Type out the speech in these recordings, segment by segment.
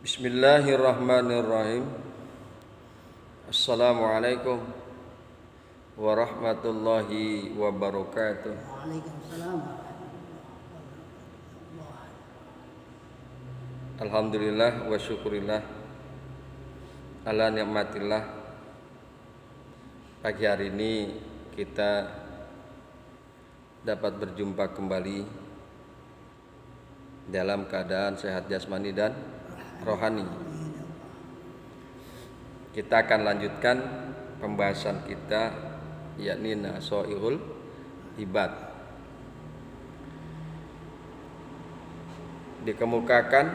Bismillahirrahmanirrahim. Assalamualaikum warahmatullahi wabarakatuh. Waalaikumsalam. Alhamdulillah wa syukurillah ala nikmatillah. Pagi hari ini kita dapat berjumpa kembali dalam keadaan sehat jasmani dan rohani. Kita akan lanjutkan pembahasan kita, yakni Nasoihul Ibad. Dikemukakan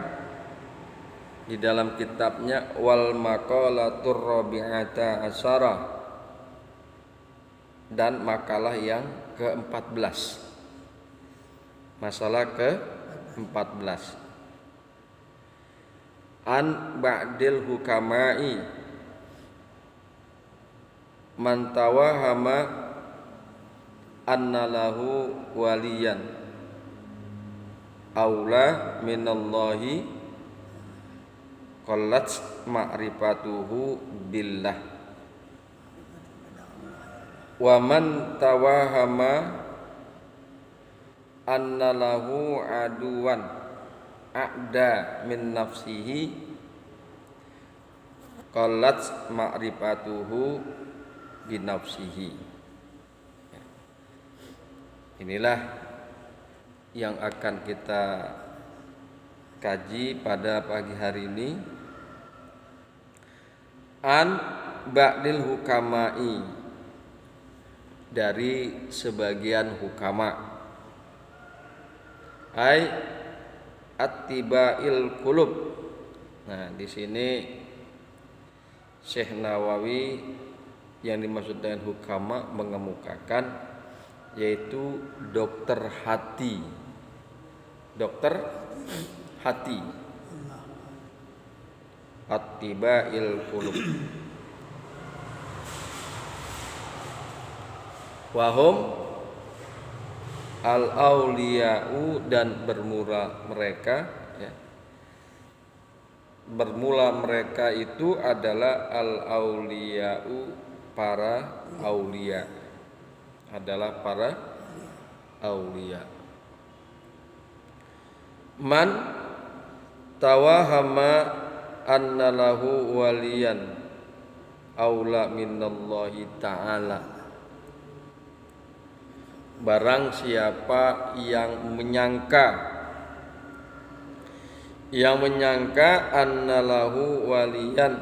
di dalam kitabnya Wal Maqalatur Rabi'ata Asyara, dan makalah yang ke-14. Masalah ke-14. An ba'dil hukama'i man tawahama anna lahu waliyan aula minallahi qallat ma'rifatuhu billah wa man tawahama anna lahu aduwan a'da min nafsihi qallat ma'rifatuhu binafsihi. Inilah yang akan kita kaji pada pagi hari ini. An ba'dil hukama'i, dari sebagian hukama, ai attiba'il qulub. Nah, di sini Syekh Nawawi yang dimaksud dengan hukama mengemukakan yaitu dokter hati. Dokter hati. Attiba'il qulub. Wahum al-auliya'u, dan bermula mereka, ya. Bermula mereka itu adalah al-auliya'u, para aulia. Adalah para aulia. Man tawahama anna lahu waliyan aula minallahi ta'ala. Barang siapa yang menyangka annalahu waliyan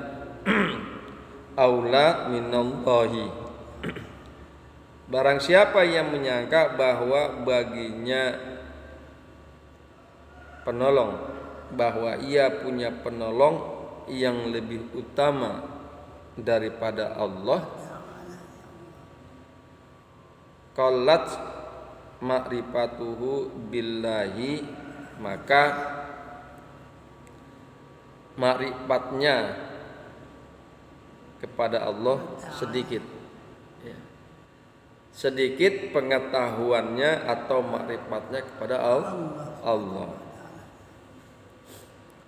aula minallahi, barang siapa yang menyangka bahwa baginya penolong, bahwa ia punya penolong yang lebih utama daripada Allah, qallat ma'rifatuhu billahi, maka ma'rifatnya kepada Allah sedikit, ya. Sedikit pengetahuannya atau ma'rifatnya kepada Allah.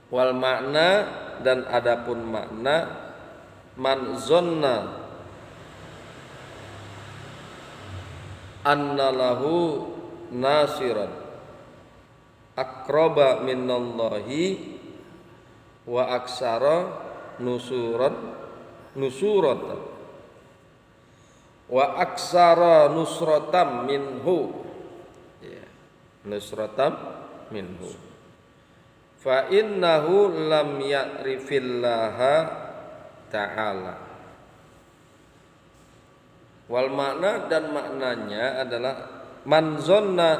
Wal makna, dan adapun makna, man zonna anna lahu nasiran aqraba minallahi wa aksara nusuratan wa aksara nusratam minhu, ya, nusratam minhu, fa innahu lam ya'rifillaha ta'ala. Wal makna, dan maknanya adalah man zonna,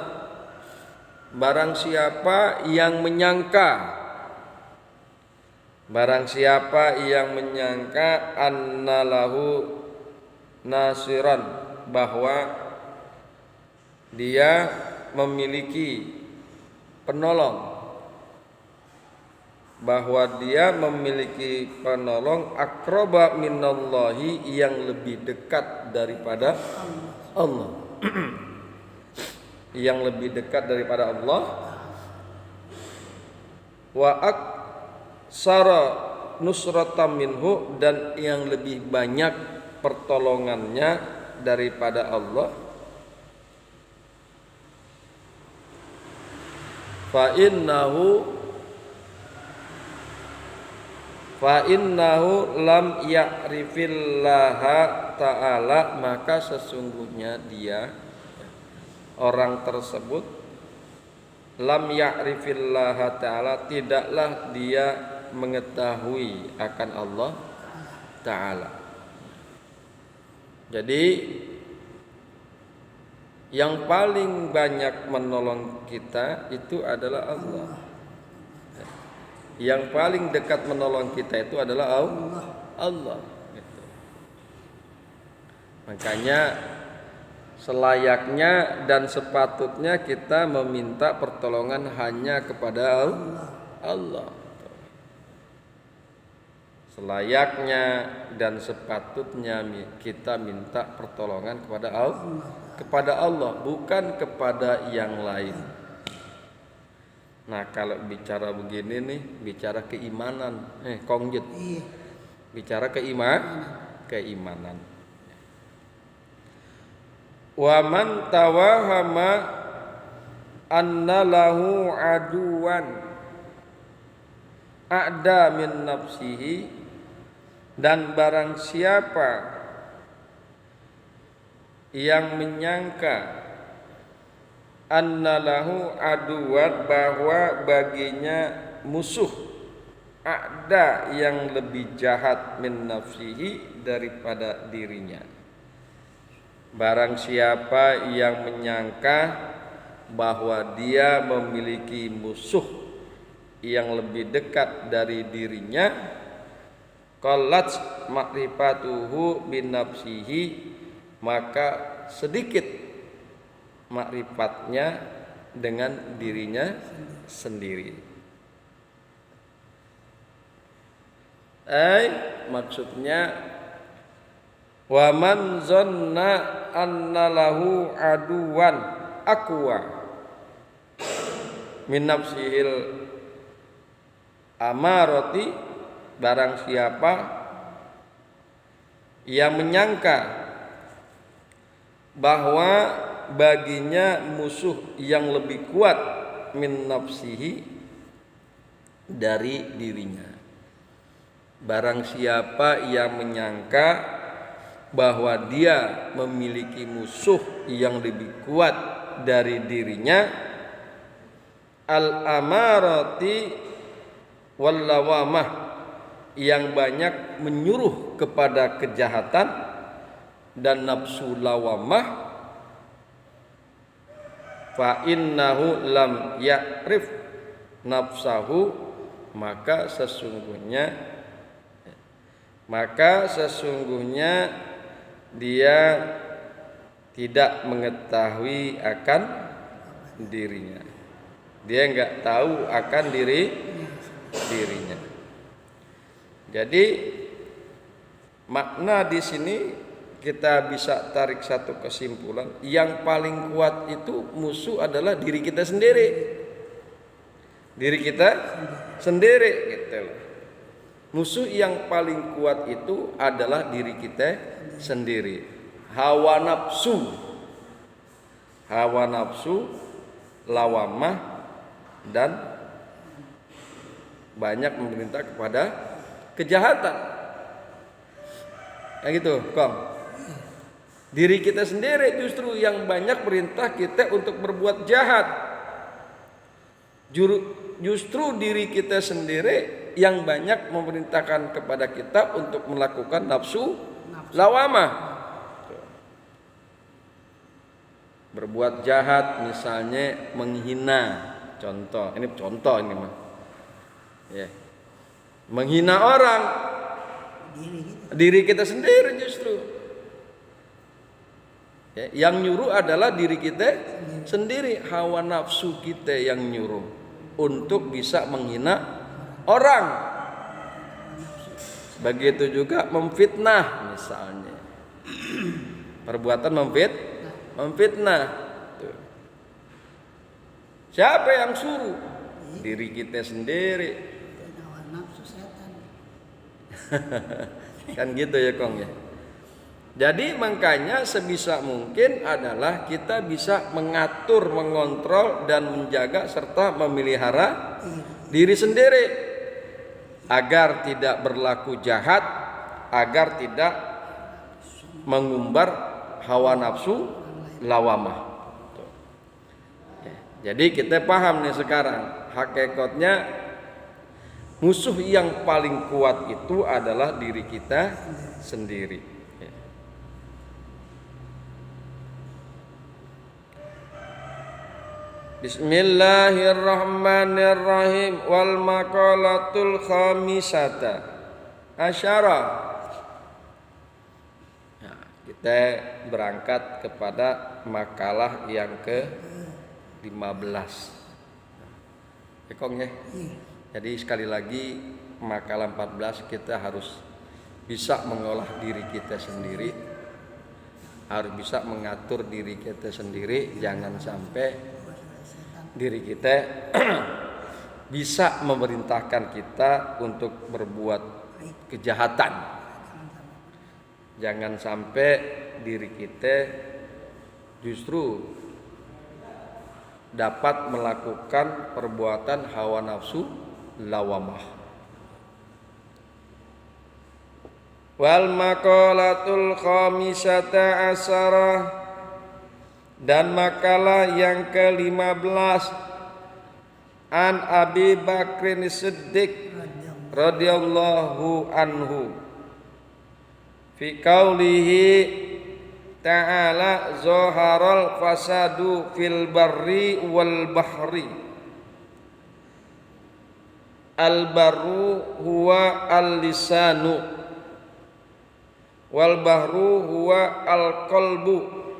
barang siapa yang menyangka, annalahu nasiran, bahwa dia memiliki penolong, aqraba minallahi, yang lebih dekat daripada Allah. Yang lebih dekat daripada Allah. sara nusratan minhu, dan yang lebih banyak pertolongannya daripada Allah, fa innahu lam ya'rifillaha ta'ala, maka sesungguhnya dia, orang tersebut, lam ya'rifillaha ta'ala, tidaklah dia mengetahui akan Allah Ta'ala. Jadi yang paling banyak menolong kita itu adalah Allah. Yang paling dekat menolong kita itu adalah Allah. Gitu. Makanya selayaknya dan sepatutnya kita meminta pertolongan hanya kepada Allah. Selayaknya dan sepatutnya kita minta pertolongan kepada Allah, bukan kepada yang lain. Nah, kalau bicara begini nih, bicara keimanan, kongjut. Bicara keimanan. Wa man tawahama anna lahu aduwan a'da min nafsihi, dan barang siapa yang menyangka annalahu aduwan, bahwa baginya musuh, ada yang lebih jahat, min nafsihi, daripada dirinya. Barang siapa yang menyangka bahwa dia memiliki musuh yang lebih dekat dari dirinya, qallat ma'rifatuhu bin nafsihi, maka sedikit makrifatnya dengan dirinya sendiri. Maksudnya, wa man zanna anna lahu aduwan aqwa min nafsihil amarati, barang siapa yang menyangka bahwa baginya musuh yang lebih kuat, min nafsihi, dari dirinya. Barang siapa yang menyangka bahwa dia memiliki musuh yang lebih kuat dari dirinya, al-amarati wal lawamah, yang banyak menyuruh kepada kejahatan, dan nafsu lawamah, fa innahu lam ya'rif nafsahu, maka sesungguhnya dia tidak mengetahui akan dirinya. Dia enggak tahu akan dirinya. Jadi makna di sini kita bisa tarik satu kesimpulan, yang paling kuat itu musuh adalah diri kita sendiri. Diri kita sendiri gitu loh. Musuh yang paling kuat itu adalah diri kita sendiri. Hawa nafsu, lawamah, dan banyak memerintah kepada kejahatan. Yang gitu, Kong. Diri kita sendiri justru yang banyak perintah kita untuk berbuat jahat. Justru diri kita sendiri yang banyak memerintahkan kepada kita untuk melakukan nafsu lawamah. Berbuat jahat, misalnya menghina. Contoh ini mah. Ya. Menghina orang, diri kita sendiri justru. Ya, yang nyuruh adalah diri kita sendiri, hawa nafsu kita yang nyuruh untuk bisa menghina orang. Begitu juga memfitnah misalnya. Perbuatan memfitnah. Tuh. Siapa yang suruh? Diri kita sendiri. nafsu setan. Kan gitu ya Kong ya. Jadi makanya sebisa mungkin adalah kita bisa mengatur, mengontrol dan menjaga serta memelihara diri sendiri agar tidak berlaku jahat, agar tidak mengumbar hawa nafsu lawamah. Jadi kita paham nih sekarang hakikatnya musuh yang paling kuat itu adalah diri kita sendiri. Bismillahirrahmanirrahim. Wal maqalatul khamisata asyara. Nah, kita berangkat kepada makalah yang ke-15. Ekong ya. Jadi sekali lagi makalah 14 kita harus bisa mengolah diri kita sendiri, harus bisa mengatur diri kita sendiri, jangan sampai diri kita bisa memerintahkan kita untuk berbuat kejahatan. Jangan sampai diri kita justru dapat melakukan perbuatan hawa nafsu lawamah. Wal maqalatul khamisata asyarah, dan makalah yang ke-15 an Abi Bakrin Siddiq radhiyallahu anhu fi qaulihi ta'ala zaharal fasadu fil barri wal bahri. Al barru huwa al-lisanu wal bahru huwa al-qalbu.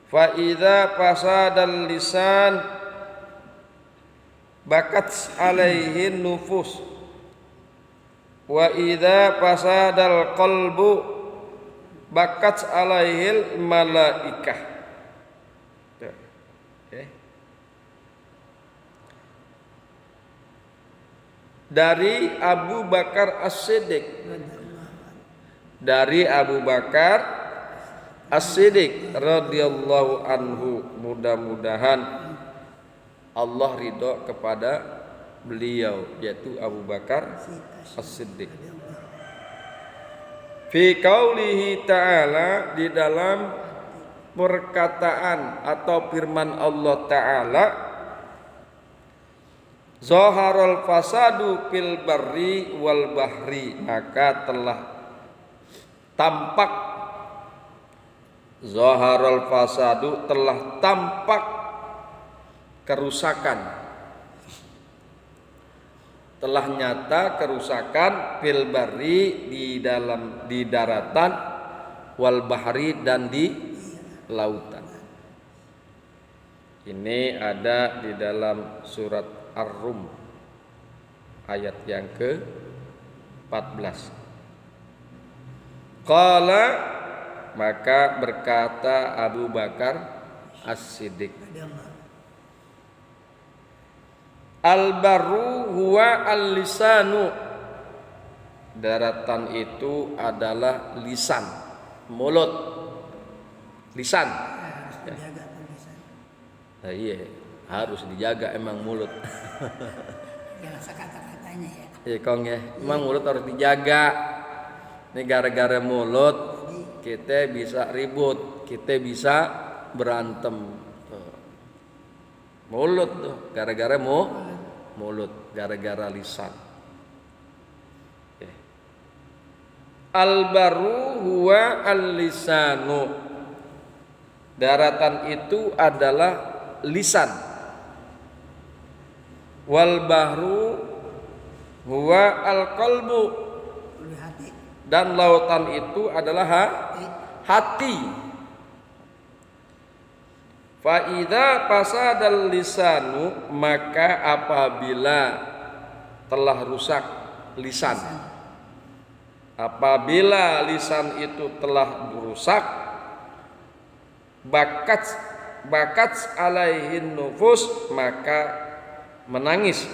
Fa idza fasadal lisan bakat alaihi nufus wa idza fasadal qalbu bakat alaihil malaikah. Dari Abu Bakar As-Siddiq, dari Abu Bakar As-Siddiq radhiyallahu anhu, mudah-mudahan Allah ridho kepada beliau, yaitu Abu Bakar As-Siddiq. Fi qaulihi ta'ala, di dalam perkataan atau firman Allah Ta'ala, zaharal fasadu fil barri wal bahri, maka telah tampak, zaharal fasadu telah tampak kerusakan, telah nyata kerusakan fil barri di daratan, wal bahri dan di lautan. Ini ada di dalam surat Ar-Rum ayat yang ke-14. Qala, maka berkata Abu Bakar As-Siddiq, al-barru huwa al-lisanu, daratan itu adalah lisan, mulut, lisan. Nah, iya, harus dijaga emang mulut. Jangan sekata-katanya ya. Iya Kong ya, emang mulut harus dijaga. Ini gara-gara mulut kita bisa ribut, kita bisa berantem. Mulut tuh, gara-gara mulut, gara-gara lisan. Al-baru huwa al-lisanu, daratan itu adalah lisan. Wal bahru huwa al-qalbu, dan lautan itu adalah hati. Fa idza fasadal lisanu, maka apabila telah rusak lisan, apabila lisan itu telah rusak, bakat alaihin nufus, maka menangis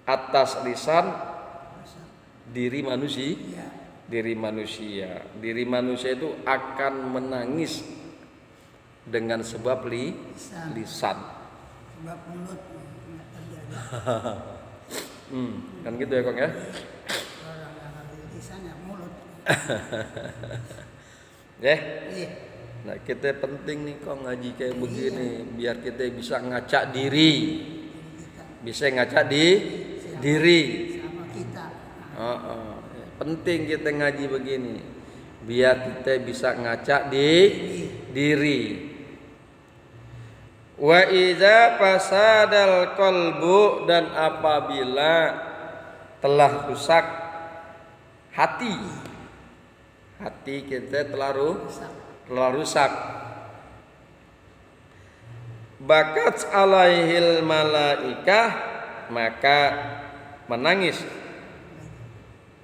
atas lisan diri manusia. Iya. Diri manusia itu akan menangis dengan sebab lisan. Sebab mulut nggak terjaga. Kan gitu ya Kong ya. Orang yang ngambil lisan ya mulut. Ya. Iya. Nah kita penting nih Kong ngaji kayak begini biar kita bisa ngacak diri, bisa ngacak diri. Sama kita. Penting kita ngaji begini biar kita bisa ngacak diri. Wa iza fasadal qalbu, dan apabila telah rusak hati kita telah rusak, bakat alaihil malaikah, maka menangis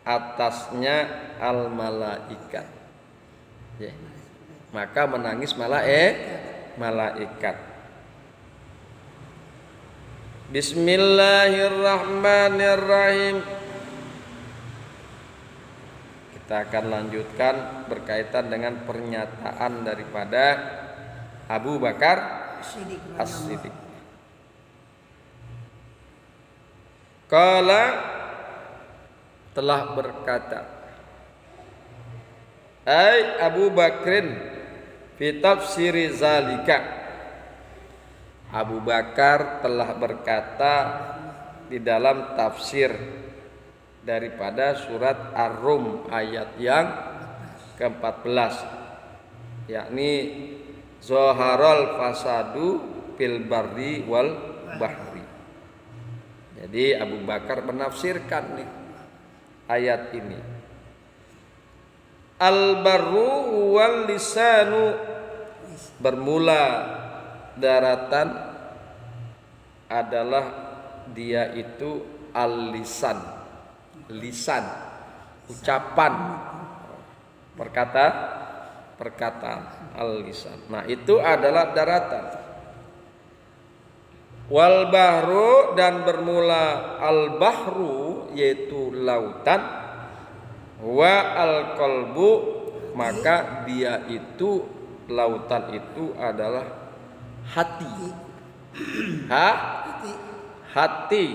atasnya al malaikat. Ya. Maka menangis malaikat. Bismillahirrahmanirrahim. Kita akan lanjutkan berkaitan dengan pernyataan daripada Abu Bakar As-Siddiq. Qala, telah berkata, ai Abu Bakrin fi tafsiri zalika. Abu Bakar telah berkata di dalam tafsir daripada surat Ar-Rum ayat yang ke-14, yakni Zoharol fasadu fil barri wal bahri. Jadi Abu Bakar menafsirkan nih ayat ini. Al-barru wal lisanu, bermula daratan adalah dia itu al-lisan, lisan, ucapan, perkataan al-lisan. Nah itu adalah daratan. Wal bahru, dan bermula al-bahru yaitu lautan. Wa al-qalbu, maka dia itu lautan itu adalah hati. Hati.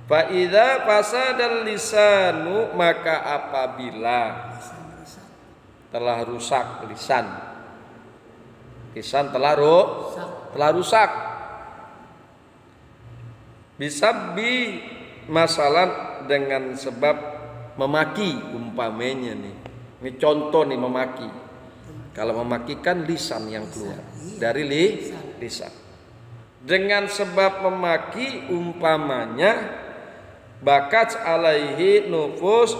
Fa idza fasadal lisanu, maka apabila telah rusak lisan telah rusak, bisabbi masalan, dengan sebab memaki, umpamanya nih. Ini contoh nih memaki. Kalau memaki kan lisan yang keluar dari lisan. Dengan sebab memaki, umpamanya bakat alaihi nufus,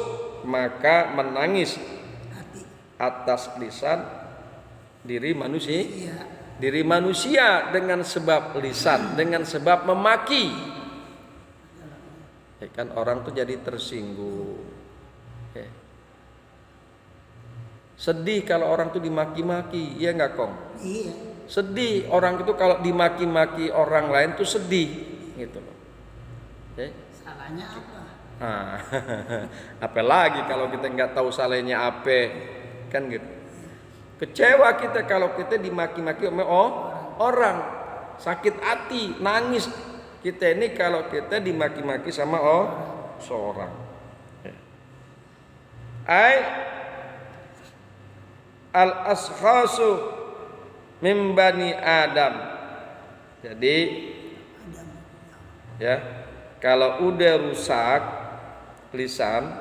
maka menangis atas lisan diri manusia dengan sebab lisan, dengan sebab memaki. Ya kan orang tuh jadi tersinggung. Ya. Sedih kalau orang tuh dimaki-maki, iya nggak Kong? Iya. Sedih orang itu kalau dimaki-maki orang lain tuh sedih, gitu loh. Okay. Salahnya apa? Apa lagi kalau kita nggak tahu salahnya apa, kan gitu. Kecewa kita kalau kita dimaki-maki sama orang, sakit hati, nangis kita ini kalau kita dimaki-maki sama seorang. Al-ashkhasu min bani Adam. Jadi ya, kalau udah rusak lisan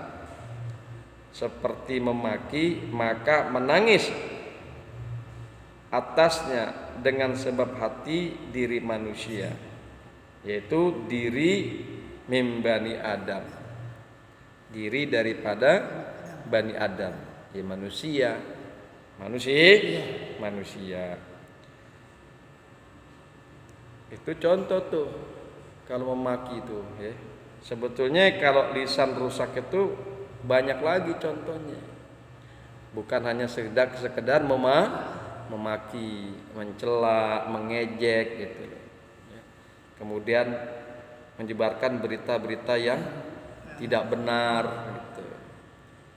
seperti memaki, maka menangis atasnya dengan sebab hati diri manusia, yaitu diri min bani Adam, diri daripada bani Adam, ya manusia. Itu contoh tuh kalau memaki itu ya. Sebetulnya kalau lisan rusak itu banyak lagi contohnya. Bukan hanya sekedar memaki, mencela, mengejek gitu. Kemudian menyebarkan berita-berita yang tidak benar gitu.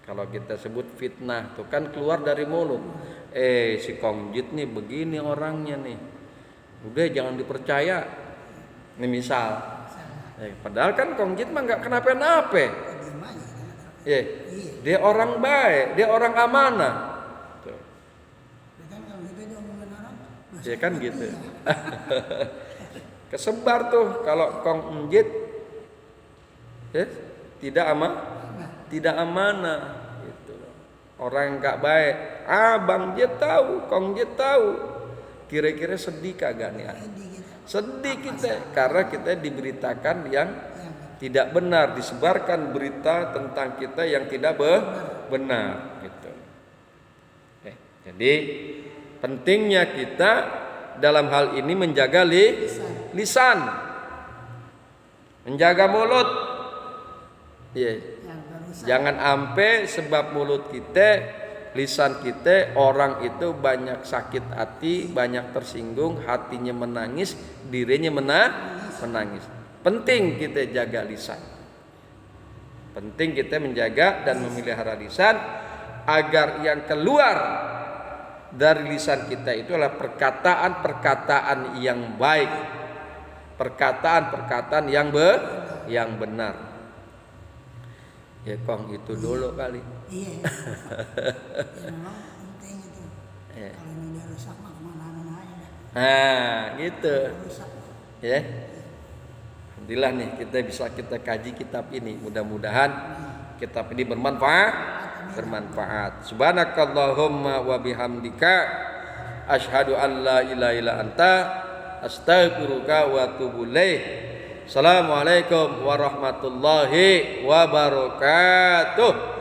Kalau kita sebut fitnah tuh kan keluar dari mulut. Si Kongjit nih begini orangnya nih. Udah jangan dipercaya. Ini misal. Padahal kan Kongjit mah nggak kenapa-napa. Diam aja. Iya. Dia orang baik, dia orang amanah. Tuh. Kan kalau kita diomongin orang, Ya kan gitu. Kesebar tuh kalau Kongjit tidak amanah gitu. Orang nggak baik. Bang Jit tahu, Kongjit tahu. Kira-kira sedih kagak nih? Sedih kita karena kita diberitakan yang tidak benar, disebarkan berita tentang kita yang tidak benar gitu. Jadi pentingnya kita dalam hal ini menjaga lisan, menjaga mulut. Jangan sampai sebab mulut kita, lisan kita, orang itu banyak sakit hati, banyak tersinggung, hatinya menangis, dirinya menangis. Penting kita jaga lisan. Penting kita menjaga dan memelihara lisan agar yang keluar dari lisan kita itu adalah perkataan-perkataan yang baik, perkataan-perkataan yang benar. Ya Kong itu dulu kali. Iya. Ya memang penting itu. Kalau ini udah rusak mah kemana-mana aja dah. Nah gitu. Rusak. Ya. Alhamdulillah nih kita kaji kitab ini. Mudah-mudahan kitab ini bermanfaat. Subhanakallahumma wa bihamdika asyhadu an la ilaha illa anta astaghfiruka wa atubu ilaik. Assalamualaikum warahmatullahi wabarakatuh.